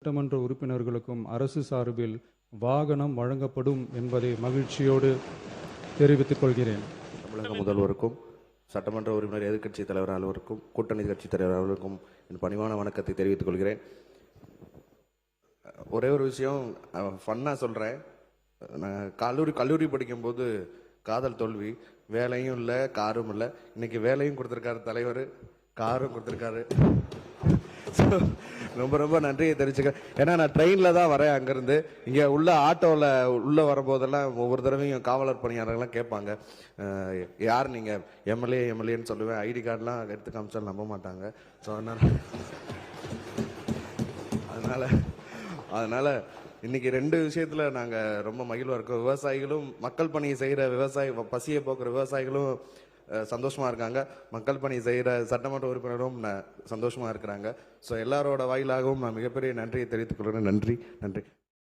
சட்டமன்ற உறுப்பினர்களுக்கும் அரசு சார்பில் வாகனம் வழங்கப்படும் என்பதை மகிழ்ச்சியோடு தெரிவித்துக் கொள்கிறேன். தமிழக முதல்வருக்கும் சட்டமன்ற உறுப்பினர் எதிர்க்கட்சி தலைவர் அலுவலருக்கும் கூட்டணி கட்சி தலைவர் அலுவலருக்கும் என் பணிவான வணக்கத்தை தெரிவித்துக் கொள்கிறேன். ஒரே ஒரு விஷயம் ஃபன்னாக சொல்கிறேன். நான் கல்லூரி படிக்கும்போது காதல் தோல்வி, வேலையும் இல்லை காரும் இல்லை. இன்னைக்கு வேலையும் கொடுத்துருக்காரு தலைவர், காரும் கொடுத்துருக்காரு. ரொம்ப ரொம்ப நன்றியை தெரிவிச்சுக்க. ஏன்னா நான் ட்ரெயினில் தான் வரேன். அங்கேருந்து இங்கே உள்ள ஆட்டோவில் உள்ளே வரும்போதெல்லாம் ஒவ்வொரு தடவையும் காவலர் பணியாளர்கள்லாம் கேட்பாங்க, யார் நீங்கள்? எம்எல்ஏன்னு சொல்லுவேன். ஐடி கார்டெலாம் எடுத்து காமிச்சாலும் நம்ப மாட்டாங்க. ஸோ அதனால் இன்னைக்கு 2 விஷயத்தில் நாங்கள் ரொம்ப மகிழ்வாக இருக்கோம். விவசாயிகளும், மக்கள் பணி செய்கிற பசியை போக்குற விவசாயிகளும் சந்தோஷமாக இருக்காங்க. மக்கள் பணி செய்கிற சட்டமன்ற உறுப்பினரும் சந்தோஷமாக இருக்கிறாங்க. ஸோ எல்லாரோட வாயிலாகவும் நான் மிகப்பெரிய நன்றியை தெரிவித்துக் கொள்கிறேன். நன்றி.